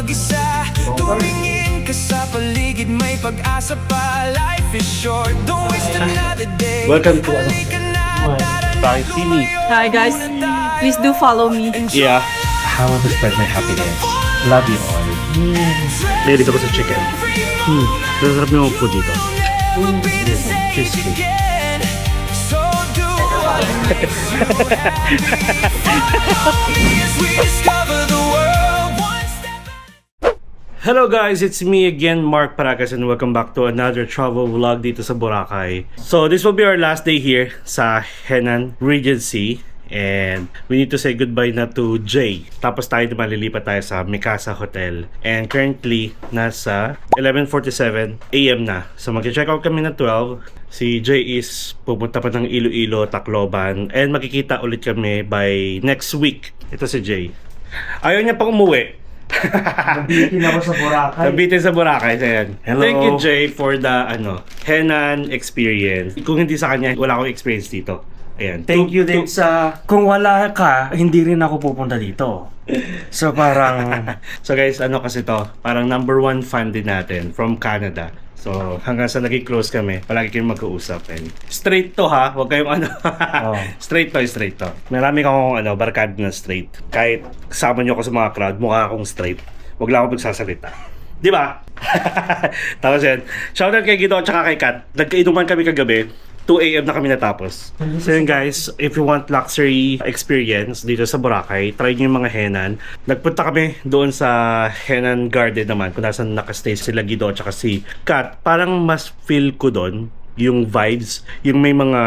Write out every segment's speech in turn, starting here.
mag-isa. Tumingin ka sa paligid, may pag-asa pa. Life is short, don't waste another day. Welcome to Halika na, tara na, Bye, Sini. Hi guys, please do follow me. Yeah. How to spread my happiness. Love you all. Mahilig ako sa chicken. Sarap yung food dito. Cheesecake. So do what makes you happy as we discover the world one step. Hello guys, it's me again, Mark Paragas, and welcome back to another travel vlog dito sa Boracay. So this will be our last day here sa Henan Regency. And we need to say goodbye na to Jay. Tapos tayo naman lilipat tayo sa Mikasa Hotel. And currently, nasa 11:47 AM na. So mag-check out kami na 12. Si Jay is pupunta pa ng Iloilo, Tacloban. And makikita ulit kami by next week. Ito si Jay. Ayaw niya pang umuwi. Nabitin ako sa Boracay. Nabitin sa Boracay. Ayan. Hello. Thank you, Jay, for the Henan experience. Kung hindi sa kanya, wala akong experience dito. Ayan. Thank you din sa... Kung wala ka, hindi rin ako pupunta dito. So parang... So guys, kasi to? Parang number one fan din natin from Canada. So hanggang sa naging close kami, palagi kayong mag-uusap. And straight to ha, huwag kayong Oh. straight to. Marami akong barkada na straight. Kahit kasama nyo ako sa mga crowd, mukha akong straight. Huwag lang ako magsasalita. Di ba? Tapos yan, shoutout kay Guido at saka kay Kat. Nagkainuman kami kagabi. 2 AM na kami natapos. So yun guys, if you want luxury experience dito sa Boracay, try nyo yung mga Henan. Nagpunta kami doon sa Henan Garden naman, kung nasan nakastay sila Guido at saka si Kat. Parang mas feel ko doon yung vibes, yung may mga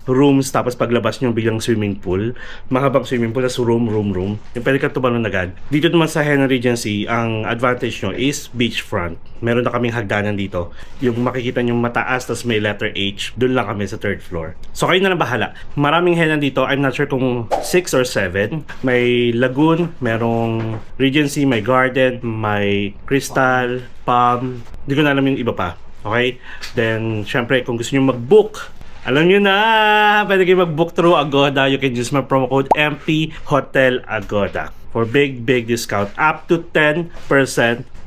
rooms, tapos paglabas nyo biglang swimming pool, mahabang swimming pool, tapos room, yung pwede ka tumalon agad. Dito naman sa Henan Regency, ang advantage nyo is beachfront. Meron na kaming hagdanan dito, yung makikita nyo mataas, tapos may letter H, doon lang kami sa 3rd floor. So kayo na lang bahala. Maraming Henan dito, I'm not sure kung 6 or 7. May lagoon, merong Regency, may garden, may crystal, palm, hindi ko na alam yung iba pa. Okay? Then, syempre, kung gusto nyo mag-book, alam nyo na, pwede kayo mag-book through Agoda. You can use my promo code MP Hotel Agoda for big discount up to 10%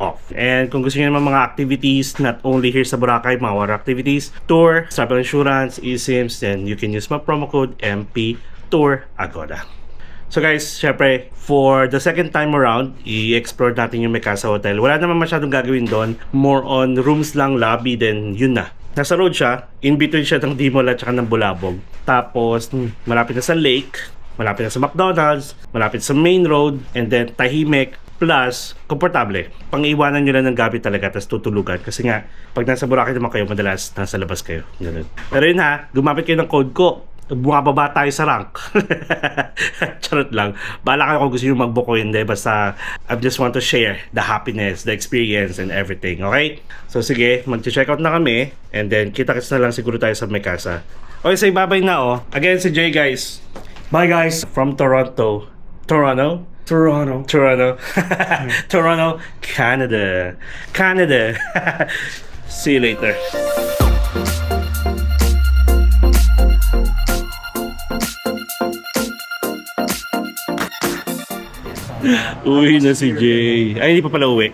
off. And kung gusto nyo naman mga activities, not only here sa Boracay, mga water activities, tour, travel insurance, eSIMs, then you can use my promo code MP Tour Agoda. So guys, syempre, for the second time around, i-explore natin yung Mikasa Hotel. Wala naman masyadong gagawin doon. More on rooms lang, lobby, then yun na. Nasa road siya, in between siya ng Dimol at saka ng Bulabog. Tapos, malapit na sa lake, malapit na sa McDonald's, malapit sa main road, and then tahimik, plus, komportable. Pang-iwanan nyo lang ng gabi talaga, tapos tutulugan. Kasi nga, pag nasa Boracay naman kayo, madalas nasa labas kayo. Ganun. Pero yun ha, gumamit kayo ng code ko. Bumababa tayo sa rank. Charot lang. Bahala kayo kung gusto nyo mag-book o hindi. Basta I just want to share the happiness, the experience, and everything. Okay? So sige, mag-check out na kami. And then kita-kits na lang siguro tayo sa Mikasa. Okay, say bye-bye na Again, si Jay guys. Bye guys! From Toronto. Toronto, Canada. See you later. Uwi na si Jay. Ay, hindi pa pala uwi.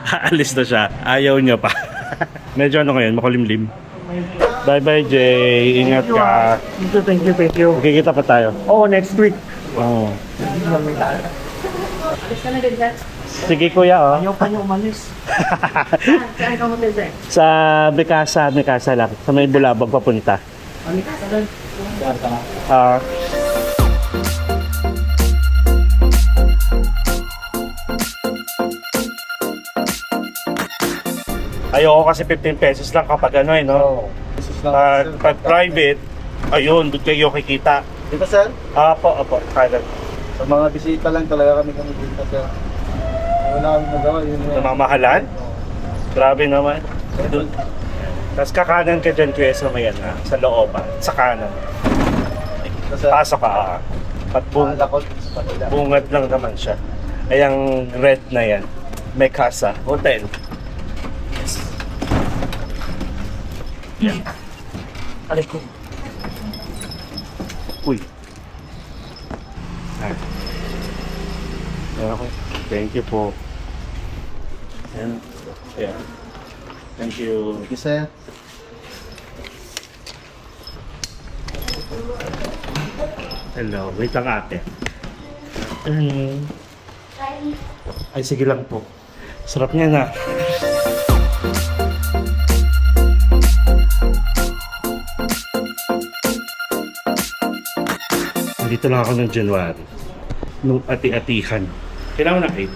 Aalis na siya. Ayaw niya pa. Medyo ngayon, makulimlim. Bye-bye, Jay. Ingat ka. Thank you. Magkikita pa tayo. Oh, next week. Oh. Sige, kuya, Ayaw pa niyo umalis. Saan ka hotel sir? Sa Mikasa lang. Sa may Bulabog papunta. Ayoko kasi 15 pesos lang kapag no? Pag private, ayun, doon kayo kikita. Dito sir, Apo, kanan. sa mga bisita lang talaga kami dito sir. Wala kami magawa. Yun Sa mga mahalan? Grabe naman. Doon. Tapos kakanan ka dyan, kuya, sa may sa looban, sa kanan. Dito sir, Pasok ka. Lakot sa Manila. Bungad lang naman siya. Ay, ang red na yan. Mikasa Hotel. Yan. Alay ko. Uy. Ay. Ayan ako. Thank you po. Ayan. Yeah. Thank you. Thank you, sir. Hello. Wait lang ate. Ay, sige lang po. Sarap niya na. Dito lang ako ng January. Nung ati-atihan. Kailangan na ID.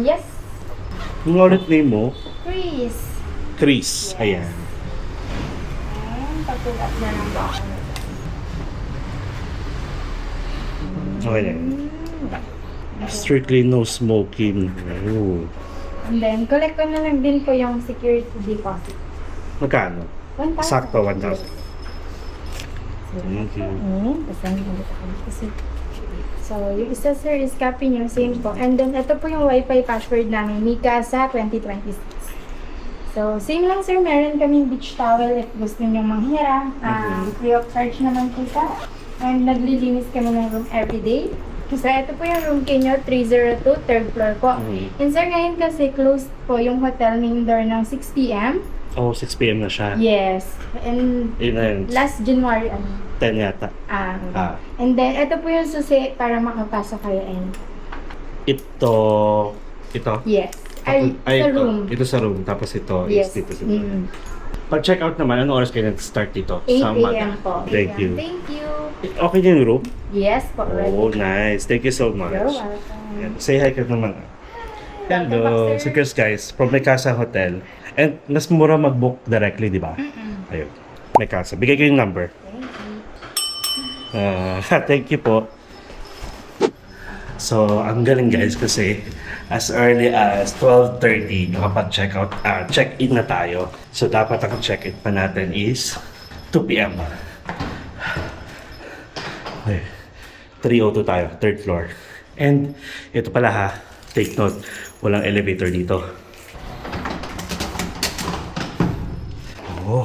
Yes, Yung wallet name mo, Chris. Chris. Ayan. Pag-pull up na lang ba ako? Okay na. Strictly no smoking. Oh. And then, collect ko na lang din po yung security deposit. Magkano? 1,000. Sakto, 1,000. Thank you. Basahin ulit ako. So, yung isa sir is copy nyo, same po. And then, ito po yung Wi-Fi password namin, Mikasa 2026. So, same lang sir, meron kaming beach towel if gusto nyo manghiram. Free of charge naman po siya. And naglilinis kami ng room everyday. So, ito po yung room key nyo, 302, third floor po. And sir, ngayon kasi closed po yung hotel main door ng 6 p.m. Oh, 6 p.m. na siya. Yes. And Yun na yun. last January, 10 yata. And then, ito po yung susi para makapasok kayo and Ito. yes. Ay, sa ito. room. Ito sa room. Tapos ito Yes. is dito sa Mm. Pag check out naman, anong oras kayo nag-start dito? 8 Sa umaga. a.m. po. Thank you. Thank you. Okay din yung room? Yes po, right. Oh, nice. Thank you so much. You're welcome. Yan. Say hi ka naman. Hello. Welcome back, Si sir. Chris guys, from Mikasa Hotel. And mas mura mag-book directly, di ba? Ayun. Mikasa. Bigay ko yung number. Thank you po. So, ang galing guys kasi as early as 12:30 nakapag-check out, check-in na tayo. So, dapat ang check-in pa natin is 2 p.m. Okay. 302 tayo, third floor. And ito pala ha, take note, walang elevator dito. Oh.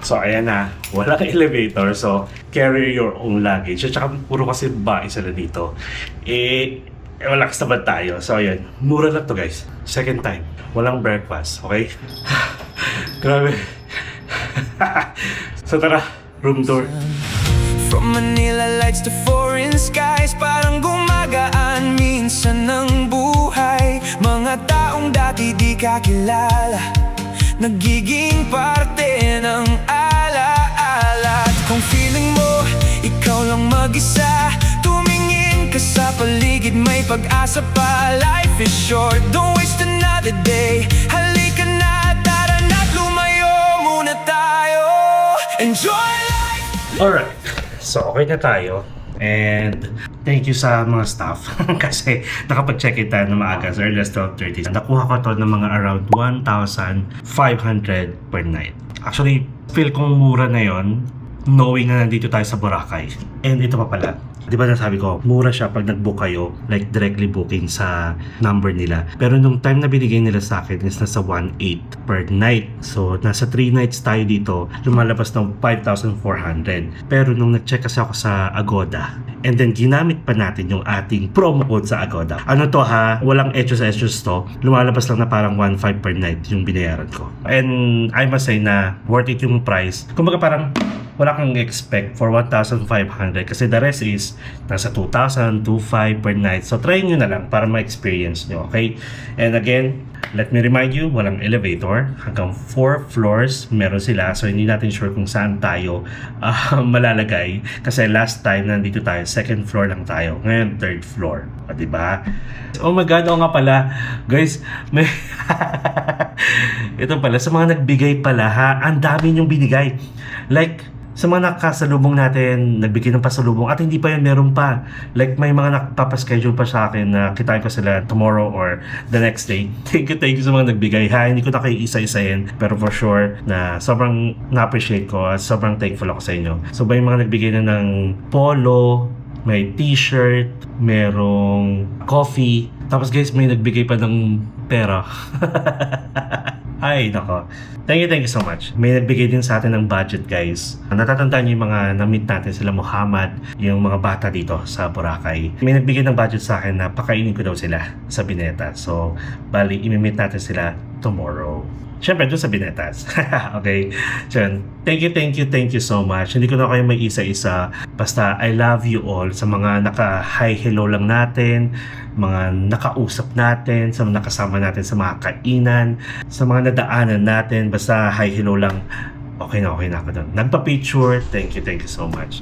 So, ayan na. Walang elevator. So, carry your own luggage. At saka, puro kasi babae sila dito. Relax naman tayo. So, ayan. Mura lang to guys. Second time. Walang breakfast. Okay? Grabe. So, tara. Room tour. From Manila lights to foreign skies, parang gumagaan minsan ng buhay. Mga taong dati di kakilala, nagiging parte ng alaala. At kung feeling mo, ikaw lang mag-isa, tumingin ka sa paligid, may pag-asa pa. Life is short, don't waste another day. Halika na, tara na't lumayo muna tayo. Enjoy life! Alright. So, okay na tayo. And thank you sa mga staff kasi nakapag-check-in tayo na maaga as early as 12:30. Nakuha ko to ng mga around 1,500 per night. Actually, feel kong mura na yon knowing na nandito tayo sa Boracay. And ito pa pala. Di ba nasabi ko, mura siya pag nag-book kayo, like directly booking sa number nila. Pero nung time na binigay nila sa akin is nasa 1,800 per night. So, nasa 3 nights tayo dito, lumalabas ng 5,400. Pero nung nag-check kasi ako sa Agoda, and then ginamit pa natin yung ating promo code sa Agoda. Ano to ha? Walang etos to. Lumalabas lang na parang 1,500 per night yung binayaran ko. And I must say na worth it yung price. Kumbaga parang wala kang expect for 1,500 kasi the rest is nasa 2,000, 2,500 per night. So try nyo na lang para ma-experience nyo, okay? And again, let me remind you, walang elevator. Hanggang 4 floors meron sila. So hindi natin sure kung saan tayo malalagay. Kasi last time nandito tayo, second floor lang tayo. Ngayon, third floor. O, diba? Oh my God, oo nga pala. Guys, may... Ito pala, sa mga nagbigay pala ha, ang dami nyong binigay. Like, sa mga nakasalubong natin, nagbigay ng pasalubong at hindi pa yun, meron pa. Like may mga nagpapaschedule pa sa akin na kitain ko sila tomorrow or the next day. Thank you sa mga nagbigay ha. Hindi ko na kayo isa-isahin pero for sure na sobrang na-appreciate ko at sobrang thankful ako sa inyo. So may mga nagbigay na ng polo, may t-shirt, merong coffee. Tapos guys, may nagbigay pa ng pera. Ay, nako. Thank you so much. May nagbigay din sa atin ng budget, guys. Natatandaan niyo yung mga na-meet natin sila Muhammad, yung mga bata dito sa Boracay. May nagbigay ng budget sa akin na pakainin ko daw sila sa Bineta. So, bali, imi-meet natin sila tomorrow. Siyempre, doon sa Binetas. Okay? So, thank you so much. Hindi ko na kayo may isa-isa. Basta, I love you all sa mga naka-hi hello lang natin, mga nakausap natin, sa mga nakasama natin sa mga kainan, sa mga nadaanan natin. Basta, hi hello lang. Okay na ako doon. Nagpa-picture. Thank you so much.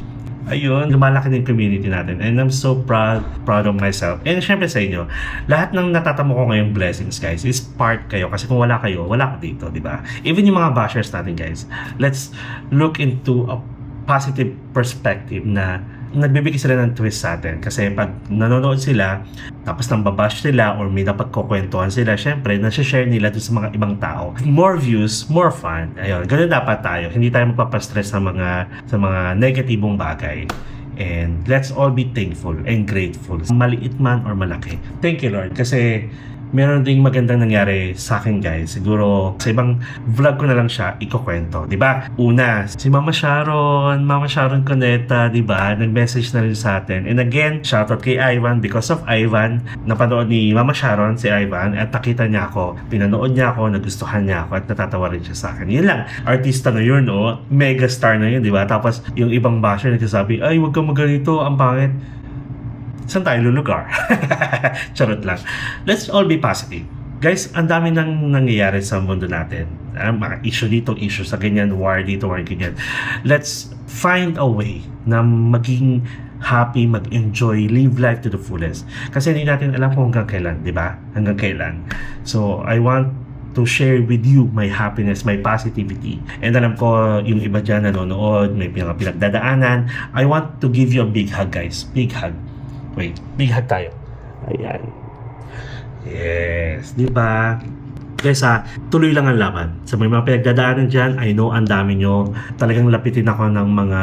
Ayun, lumalaki din community natin and I'm so proud of myself. And syempre sa inyo, lahat ng natatamo ko ngayong blessings, guys, is part kayo. Kasi kung wala kayo, wala ka dito, di ba? Even yung mga bashers natin, guys, let's look into a positive perspective na nagbibigay sila ng twist sa atin. Kasi pag nanonood sila, tapos nang babash sila or may napagkukwentuhan sila, syempre, nasa-share nila doon sa mga ibang tao. More views, more fun. Ayun, ganun dapat tayo. Hindi tayo magpapastress sa mga negatibong bagay. And let's all be thankful and grateful. Maliit man or malaki. Thank you, Lord. Kasi meron ding magandang nangyari sa akin, guys. Siguro sa ibang vlog ko na lang siya ikukwento, 'di ba? Una, si Mama Sharon Coneta, 'di ba? Nag-message na rin sa atin. And again, shoutout kay Ivan. Because of Ivan, napanood ni Mama Sharon si Ivan at nakita niya ako, pinanood niya ako, nagustuhan niya ako at natatawa rin siya sa akin. Yun lang. Artista na yun, no? Mega star na yun, 'di ba? Tapos yung ibang basher nagsasabi, "Ay, wag kang maganito, ang pangit." Saan tayo lulugar? Charot lang. Let's all be positive. Guys, ang dami nang nangyayari sa mundo natin. Mga issue dito, issue sa ganyan, war dito, war ganyan. Let's find a way na maging happy, mag-enjoy, live life to the fullest. Kasi hindi natin alam kung hanggang kailan, di ba? Hanggang kailan. So, I want to share with you my happiness, my positivity. And alam ko, yung iba dyan nanonood, may pinagdadaanan. I want to give you a big hug, guys. Big hug. Wait, big hug tayo. Ayan. Yes, di ba? Guys tuloy lang ang laban. Sa may mga pinagdadaanan dyan, I know ang dami nyo. Talagang lapitin ako ng mga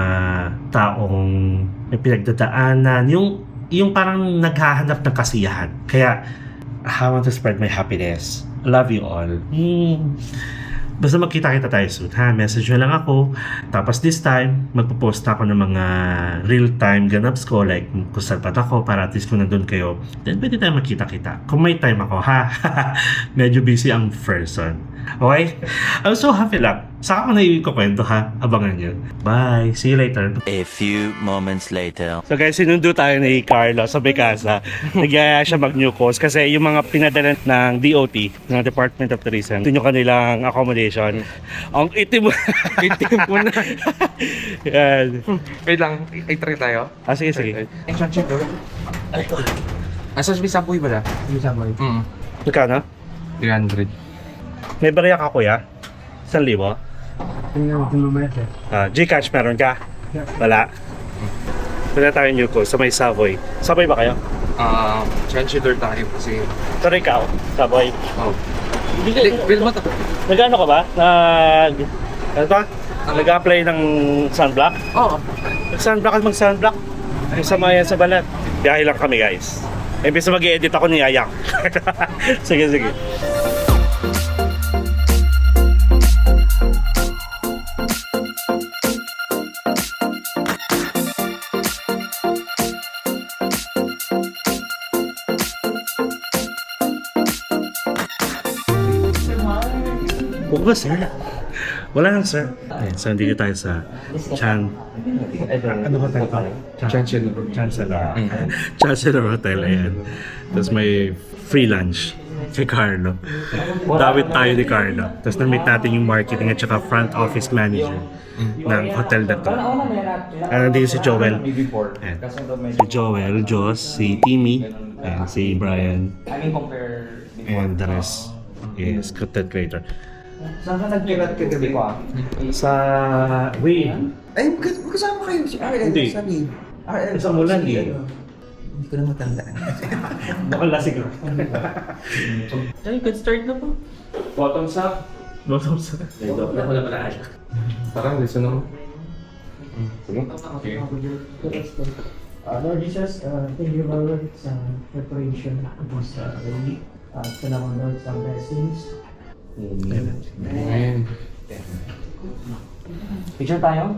taong may pinagdadaanan. Yung parang naghahanap ng kasiyahan. Kaya, I want to spread my happiness. Love you all. Basta magkita-kita tayo soon, ha? Message nyo lang ako. Tapos this time, magpo-post ako ng mga real-time ganaps ko, like kung saan pa ako, para at least kung nandun kayo, then pwede tayo magkita-kita. Kung may time ako, ha? Medyo busy ang person. Okay? I'm so happy lang. Saka ko na ikukwento, ha? Abangan nyo. Bye! See you later. A few moments later. So guys, sinundo tayo ni Carlo sa Becasa. Nagyaya siya mag-new course kasi yung mga pinadala ng DOT, ng Department of Tourism, ito yung kanilang accommodation. Ang itim mo. Itim mo na. Yan. Wait lang, i-try tayo. Sige. Action check doon. Asas may sampoy ba na? May sampoy. Magkano? 300. May bariya ka, kuya? 1,000? Gcash meron ka? Wala. Wala tayo new course sa may Savoy. Savoy ba kayo? Consider tayo kasi... Pero ikaw, Savoy. Oh. Bill mo to. Nag-ano ka ba? Ano ba? Nag-apply ng sunblock? Oo. Mag-sunblock at mag-sunblock. Ay, sama yan sa balat. Biyahe lang kami, guys. Imbis na mag-i-edit ako ni Ayak. Sige. Oo, sir. Wala lang, sir. Ayan, so, nandito tayo sa ano hotel pa? Chancellor Hotel, ayan. Tapos may free lunch kay Carlo. Dawit tayo ni Carlo. Tapos na-meet natin yung marketing at saka front office manager ng hotel na to. Nandito si Joel. Ayan. Si Joel, Joss, si Timmy, ayan, si Brian, and the rest is content creator. Saan ka nagkirat kagabi ko Sa Way. Ay, magkasama kayo si RL. Hindi. Sabi. RL. Sa Mulan eh. Hindi ko na matandaan. Baka lasig lang. Ay, good start na po. Bottoms up. Wala pala ay. Parang listen ako. Lord Jesus, thank you Lord sa preparation sa week. Salamat Lord sa blessings. Picture tayo?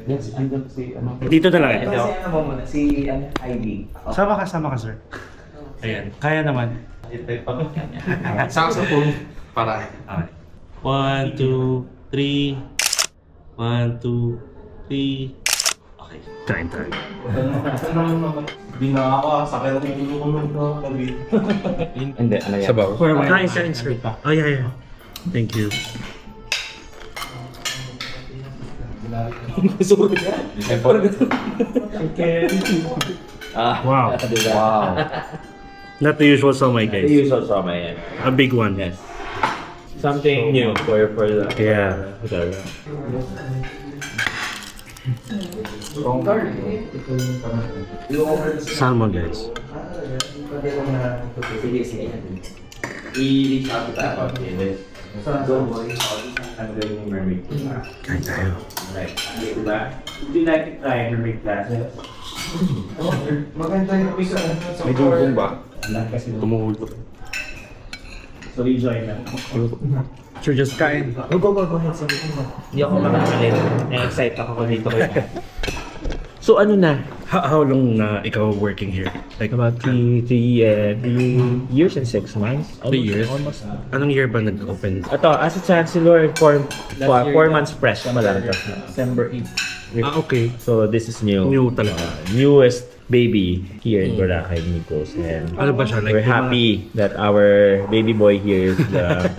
Yes, andun si ano. Dito na lang. Si ano mo muna, si Ivy. Sama ka, sir. Ayan. Kaya naman. Saxophone. Para. Okay. 1, 2, 3. 1, 2, 3. Okay. Try. Hindi na ako, sakay ako yung ulo ko. Hindi, ano yan? Sabaw. Insert. Oh, yeah. Thank you. Wow. Wow. Not the usual somay, guys. Usual sama yan. A big one. Yes. Something new for the Yeah. Salmon, guys. I-reach out to that about it. Don't worry, I'm going to mermaid. Kain tayo. Right. Diba? Would you like to try mermaid classes? Maganda yung pisa. May dugong ba? Tumuhulog. So you join na. Sure, just kain. Go ahead. Hindi ako makakalin. Na-excite ako dito. So ano na? How long na ikaw working here? Like, About 3 years and 6 months. 3 years? Almost. Anong year ba nag-open? Ito, as a chancellor, 4 months fresh pa lang. December 8. Okay. So this is new. New talaga. Newest baby here in Boracay, Nikos. And Ano ba siya? Like, we're happy that our baby boy here is the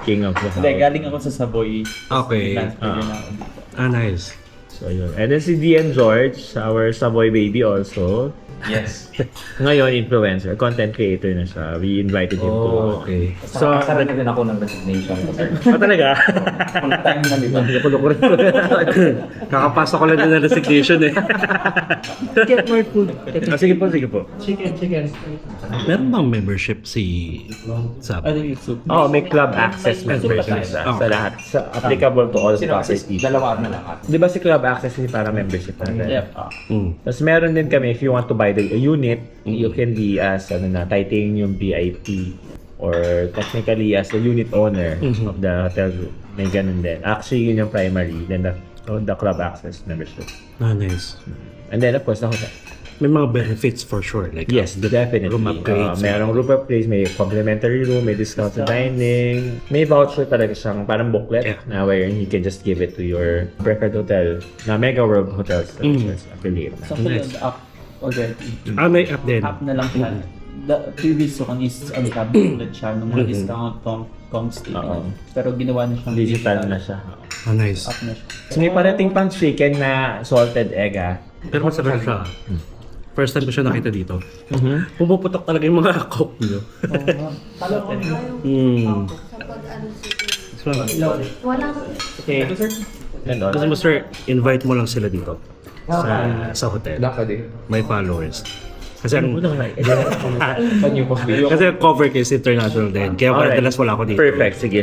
king of the house. Hindi, galing ako sa Savoy. Okay. Transfer din ako dito. Nice. So yun. And then si DM George, our Savoy baby also. Yes. Ngayon, influencer, content creator na siya. We invited him to. Oh, okay. So, Kasama din ako ng resignation. talaga? Time na, di ba? Kakapasok ko lang din ng resignation eh. Get more food. Sige po. Chicken. Meron bang membership si Sab? Ano yung soup? Oh, may club access membership sa lahat. Sa applicable to all properties. Dalawa na lang. Di ba si club access is para membership natin? Yep. Tapos meron din kami, if you want to buy the unit, you can be as titanium VIP or technically as the unit owner of the hotel group. May ganun din. Actually, yun yung primary. Then the club access membership. Nice. And then of course, the hotel. May mga benefits for sure. Like, Yes, definitely. room upgrades. Merong room upgrades, may complimentary room, may discount sa dining, may voucher talaga siyang parang booklet Yeah. na wherein you can just give it to your preferred hotel na Mega World Hotels affiliate na. So, nice. Up already. may app din. App na lang siya. The previous one is booklet siya ng mga discount com stay. Oo. Pero ginawa na siyang Digital na siya. Nice. App na siya. So may parating pang chicken na salted egg Pero masarap siya. First time ko siya nakita dito. Pumuputok talaga yung mga coke nyo. Wala. Okay. Kasi mo sir, invite mo lang sila dito. Sa hotel. May followers. Kasi ang kasi ang cover ko is international din. Kaya Alright. madalas wala ako dito. Perfect. Sige.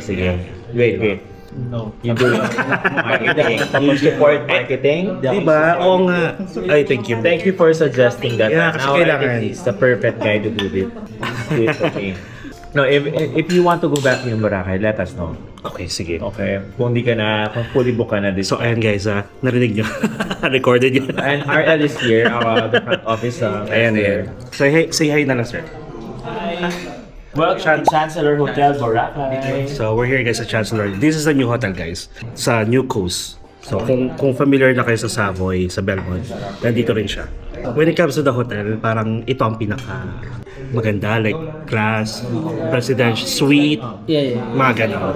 Wait. No. You do marketing. Tapos support marketing. Diba? Oo nga. Ay, thank you. Thank you for suggesting that. Yeah, kasi Now, kailangan. I think he's the perfect guy to do it. Okay. No, if you want to go back in Boracay, let us know. Okay, sige. Okay. Kung fully book ka na this. So, ayan guys, narinig nyo. Recorded yun. And RL is here, the front office. Ayan, ayan. Say hi na lang, sir. Welcome to Chancellor Hotel Boracay. So, we're here guys sa Chancellor. This is a new hotel, guys. Sa New Coast. So, kung familiar na kayo sa Savoy, sa Belmont, nandito rin siya. When it comes to the hotel, parang ito ang pinaka maganda, like class, presidential suite, mga ganun.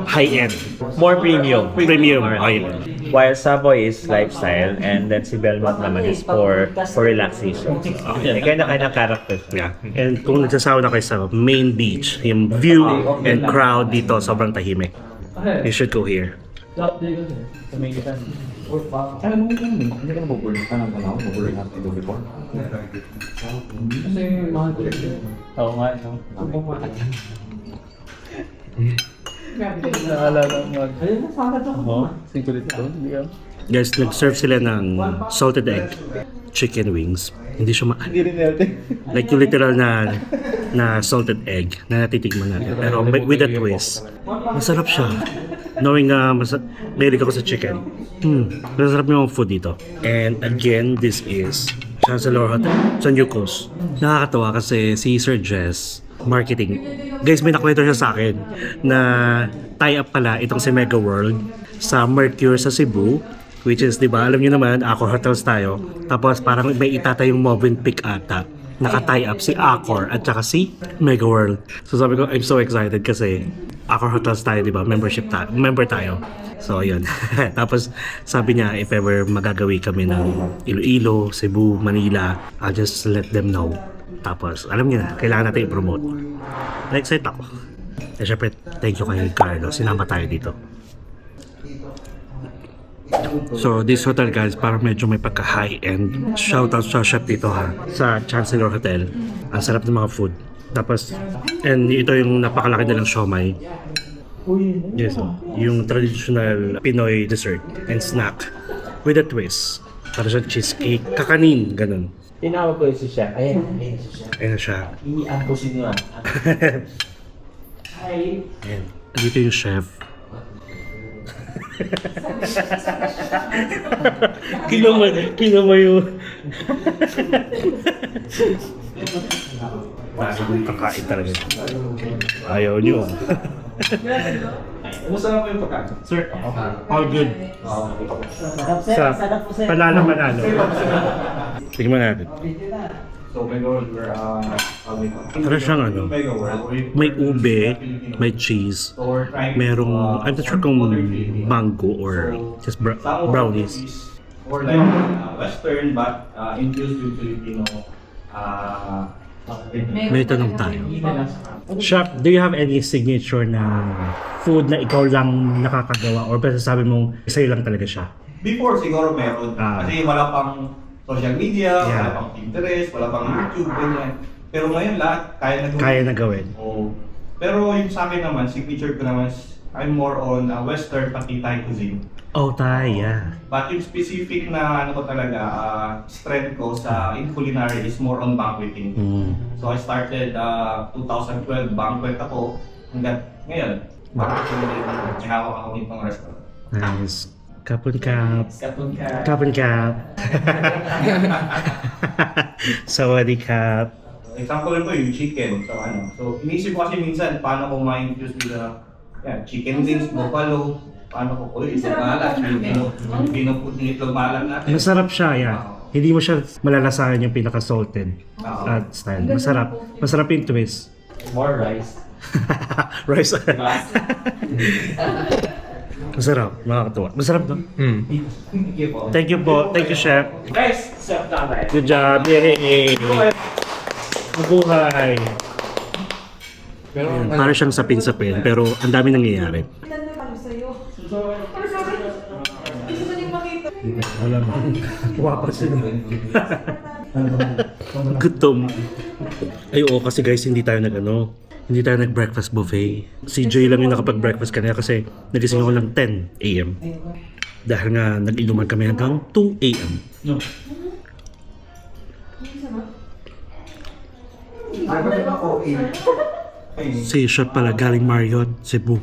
High-end. More premium. Premium. Alright. Ayun. While Savoy is lifestyle and then si Belmont naman is for relaxation. May kanya-kanya character siya. Yeah. And kung nagsasawa na kayo sa main beach, yung view and crowd dito, sobrang tahimik. You should go here. Sa may kita. Ano mo yung hindi ka nabubulit ka ng ganaw? Nabubulit natin ito before? Kasi mga director. Oo nga, no? Naalala mo mag... Ayun, nasakad ako. Sigulit ko. Guys, nag-serve sila ng salted egg chicken wings. Hindi siya Hindi rin natin. like yung literal na na salted egg na natitigman natin. Pero with a twist. Masarap siya. Knowing na mahilig ako sa chicken. Masarap yung food dito. And again, this is Chancellor Hotel sa New Coast. Nakakatawa kasi si Sir Jess, marketing. Guys, may nakwento siya sa akin na tie-up pala itong si Mega World sa Mercure sa Cebu. Which is, di ba, alam niyo naman, Accor Hotels tayo. Tapos parang may itatayong Movenpick ata. Naka-tie up si Accor at saka si Mega World. So sabi ko, I'm so excited kasi Accor Hotels tayo, di ba? Member tayo. So, yun. Tapos sabi niya, if ever magagawi kami ng Iloilo, Cebu, Manila, I'll just let them know. Tapos, alam niyo na, kailangan natin i-promote. Na-excite ako. Eh, syempre, thank you kay Carlo. Sinama tayo dito. So, this hotel guys, parang medyo may pagka-high-end. Shoutout sa chef dito ha, sa Chancellor Hotel. Ang sarap ng mga food. Tapos, and ito yung napakalaki nilang siomai. Yes, yung traditional Pinoy dessert and snack with a twist. Para siya cheesecake, kakanin, ganun. Tinawag ko si Chef. Ayan si Chef. Ayan na siya. I-ampusin nyo Hi. Ayan. Dito yung chef. Kinama yung kakain talaga. Ayaw nyo. Masarap po yung pagkain. Sir, all good. Sarap po, sir. Panalo. Tingnan natin. So, Mega World, we're Para siyang ano, Mega World. may ube, may cheese, So, we're trying merong, I'm not sure kung mango or just brownies. Or like Western but infused with Filipino. May tanong tayo. Shaq, do you have any signature na food na ikaw lang nakakagawa or basta sabi mong sa'yo lang talaga siya? Before siguro meron. Kasi wala pang social media, wala pang Pinterest, wala pang YouTube, ganyan. Pero ngayon lahat Kaya na gawin. Oo. Pero yung sa akin naman, signature ko naman, I'm more on Western pati Thai cuisine. Oh, Thai, yeah. But yung specific na ano ko talaga, strength ko sa in culinary is more on banqueting. So I started 2012, banquet ako. Hanggang ngayon, banqueting din. May hawak ako nitong restaurant. Nice. Kapun Kap. Sawadee Kap. Example rin po yung chicken. So inisip ko kasi minsan paano ko ma-infuse nila chicken wings, buffalo, paano ko ito malat, binuput ng itlog malam natin. Masarap siya, yeah. Hindi mo siya malalasahan yung pinaka-salted style. Masarap yung twist. More rice. Rice. Masarap, nakakatuwa. Masarap to. Thank you po. Thank you, chef. Guys, Chef Tatay. Good job. Yay! Mabuhay! Ayan, para siyang sapin-sapin, pero ang dami nangyayari. Wala mo. Wapas yun. Gutom. Ay oo, kasi guys, hindi tayo nag-breakfast buffet. Si Jay lang yung nakapag-breakfast kanina kasi nagising ako ng 10 a.m. Dahil nga nag-inuman kami hanggang 2 a.m. Si Chef pala galing Marriott, Cebu.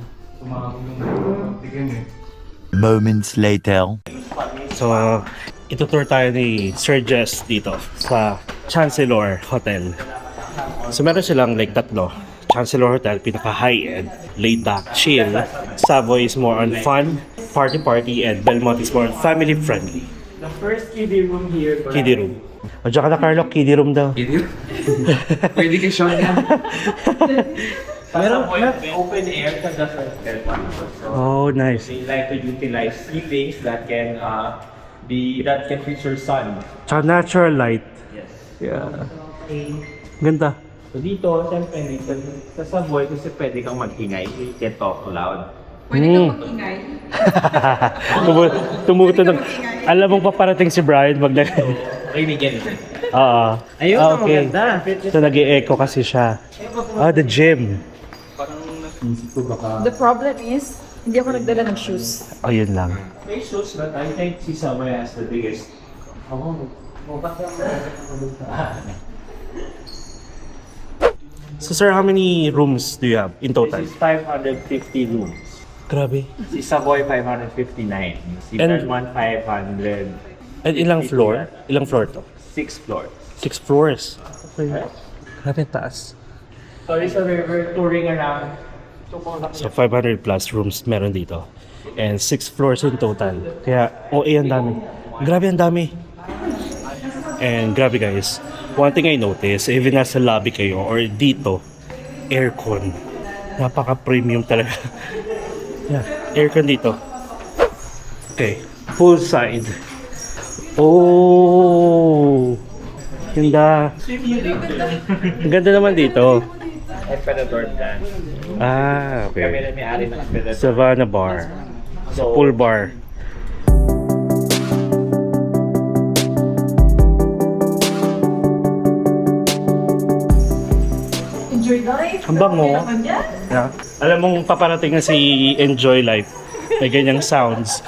Moments later. So, itutour tayo ni Sir Jess dito sa Chancellor Hotel. So, meron silang like tatlo. Chancellor Hotel, pinaka high-end, laid-back, chill. Savoy is more on fun, party, and Belmont is more on family-friendly. The first kiddie room here. Kiddie room. O, dyan ka na, Carlo, kiddie room daw. Pwede kay Sean yan. Meron may open air sa hotel. Oh, nice. They like to utilize things that can feature sun. Tsaka natural light. Yes. Yeah. Ganda. So dito, siyempre, sa Savoy kasi pwede kang mag-ingay. You can talk loud. Pwede kang mag-ingay. Tumutunog. Alam mong paparating si Brian mag Rinigyan. Oo. Ayun, okay. maganda. So nag-e-echo kasi siya. The gym. The problem is, hindi ako nagdala ng shoes. Ayun lang. May shoes, but I think si Savoy has the biggest. So sir, how many rooms do you have in total? This is 550 rooms. Grabe. Si Savoy 559. Si And- Belmont 500. And ilang floor? Ilang floor to? 6 floors. 6 floors. Okay. Grabe taas. Sorry sir, we're touring around. So 500 plus rooms meron dito. And 6 floors in total. Kaya, ang dami. Grabe, ang dami. And grabe guys, one thing I noticed, even nasa lobby kayo or dito, aircon. Napaka-premium talaga. Yeah, aircon dito. Okay, poolside. Oh! Ganda. Ang ganda naman dito. Emperador Brand. Ah, Kami okay. na may-ari ng Emperador. Savannah Bar. So, Pool bar. Enjoy life. Ang bango. Naman yan. Yeah. Alam mong paparating na si Enjoy Life. May ganyang sounds.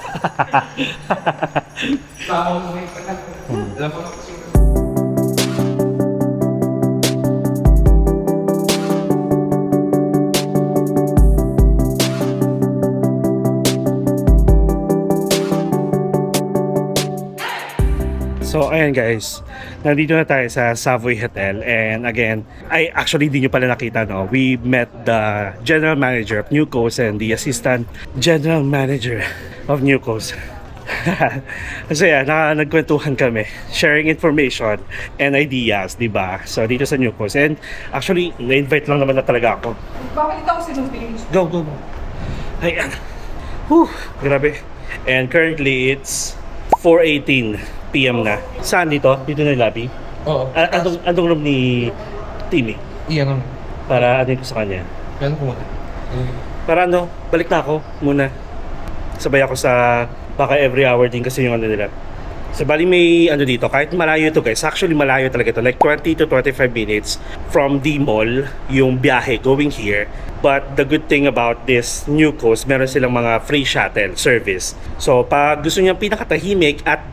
So, ayan guys. Nandito na tayo sa Savoy Hotel. And again, actually, di nyo pala nakita, no? We met the general manager of New Coast and the assistant general manager of New Coast. Kasi yan, nagkwentuhan kami. Sharing information and ideas, di ba? So, dito sa New Coast. And actually, na-invite lang naman na talaga ako. Bakit ako sinumpilin? Go, go, go. Ayan. Whew, grabe. And currently, it's 4:18 PM na. Saan dito? Dito na yung lobby? Oo. Andong room ni Timmy? Iyan ang. Para ano ko sa kanya? Yan po. Para ano, balik na ako muna. Sabay ako sa baka every hour din kasi yung ano nila. So bali may ano dito, kahit malayo ito guys, actually malayo talaga ito, like 20 to 25 minutes from the mall yung biyahe going here. But the good thing about this New Coast, meron silang mga free shuttle service. So pag gusto niyo pinakatahimik at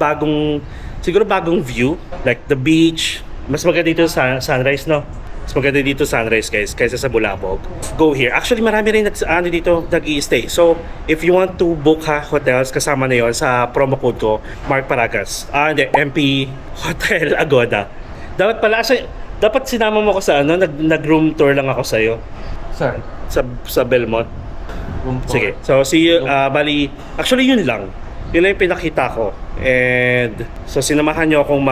siguro bagong view, like the beach, mas maganda dito sa sunrise, no? Mas maganda dito sunrise guys kaysa sa Bulabog. Go here. Actually marami rin dito nag-i-stay. So if you want to book hotels, kasama na yon sa promo code ko, Mark Paragas. Hindi, MP Hotel Agoda. Dapat sinama mo ko sa nag-room tour lang ako sa iyo. Saan? Sa Belmont. Sige. So see you, bali, actually yun lang. Yun lang yung pinakita ko. And so sinamahan niyo akong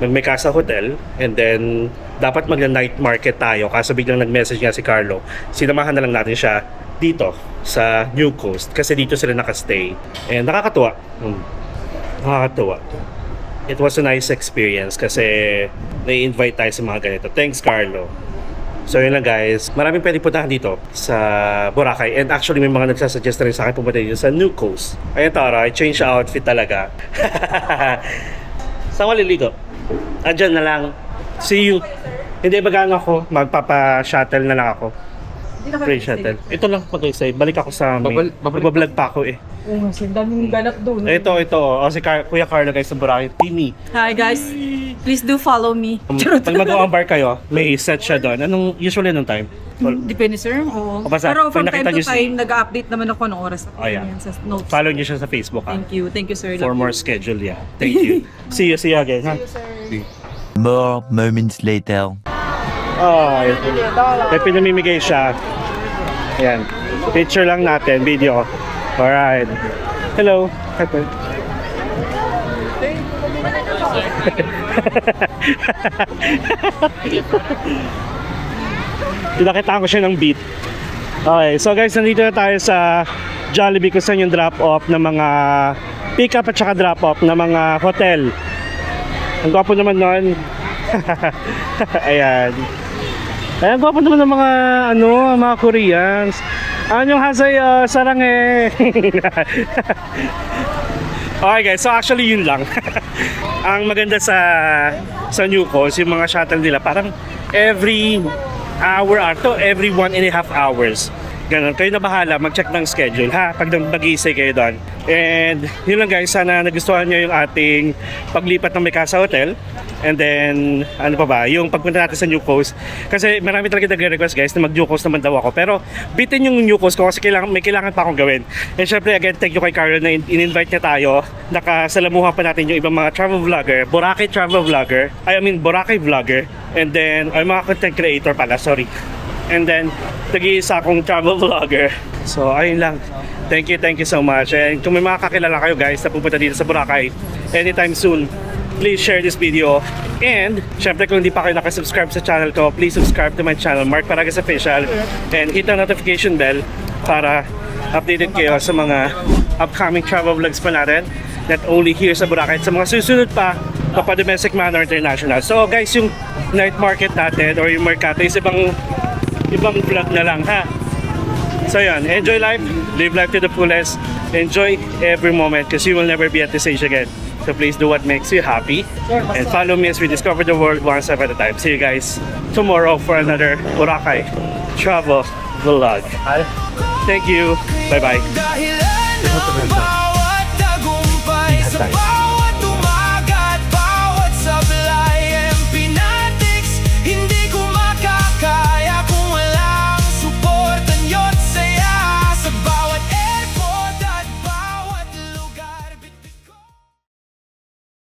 may Casa Hotel, and then dapat magna-night market tayo kaso biglang nag-message nga si Carlo. Sinamahan na lang natin siya dito sa New Coast kasi dito sila nakastay. And nakakatuwa. Nakakatuwa. It was a nice experience kasi nai-invite tayo sa mga ganito. Thanks Carlo. So yun lang guys, maraming pwede puntahan dito sa Boracay. And actually may mga nagsasuggest na rin sa akin pumunta dito sa New Coast. Ayan Tara, I change outfit talaga. Saan maliligo? Andyan na lang. See you. Hindi bagaan ako, magpapa-shuttle na lang ako. Free shuttle. Ito lang pag-isay. Balik ako sa main. Magbablog pa ako eh. Oo nga, sir. Daming ganap doon. Ito. O si Kuya Carlo guys sa Boracay. Timmy. Hi guys. Please do follow me. Pag mag-o-embark kayo, may set siya doon. Usually anong time? Depende sir. Oo. O basta, Pero from pag time nakita to niyo time, nag-update naman ako ng oras. Oh, yeah. Sa notes. Follow niyo siya sa Facebook ha. Thank you sir. For more schedule, yeah. Thank you. See you again. Ha? More moments later. Oh, may pinamimigay siya. Ayan. Picture lang natin, video. Alright. Hello. Hi, Pinakitaan ko siya ng beat. Okay, so guys, nandito na tayo sa Jollibee kung saan yung drop-off ng mga pick-up at saka drop-off ng mga hotel. Ang gwapo naman nun. Ayan. Ayan, gwapo naman ng mga Koreans. Yung hasay, sarang eh. Okay guys, so actually yun lang. Ang maganda sa New Coast, yung mga shuttle nila, parang every hour to every 1.5 hours. Ganon. Kayo na bahala, mag-check ng schedule ha, pag mag-iisay kayo doon. And yun lang guys, sana nagustuhan nyo yung ating paglipat ng Mikasa Hotel. And then, ano pa ba, yung pagpunta natin sa New Coast. Kasi marami talaga nagre-request guys na mag-New Coast naman daw ako. Pero bitin yung New Coast ko kasi may kailangan pa akong gawin. And syempre again, thank you kay Carlo na in-invite niya tayo. Nakasalamuhan pa natin yung ibang mga travel vlogger, Boracay travel vlogger, Boracay vlogger. And then, ay mga content creator pala, sorry. And then, nag-iisa akong travel vlogger. So, ayun lang. Thank you so much. And kung may mga kakilala kayo guys na pupunta dito sa Boracay anytime soon, please share this video. And, syempre kung hindi pa kayo nakasubscribe sa channel ko, please subscribe to my channel, Mark Paragas Official. And hit the notification bell para updated kayo sa mga upcoming travel vlogs pa natin. Not only here sa Boracay, sa mga susunod pa, domestic man or international. So guys, yung night market natin or yung Mercato is ibang vlog na lang ha. So yan, enjoy life, live life to the fullest, enjoy every moment because you will never be at this age again. So please do what makes you happy and follow me as we discover the world one step at a time. See you guys tomorrow for another Boracay travel vlog. Thank you. Bye bye. Dahilan mo ba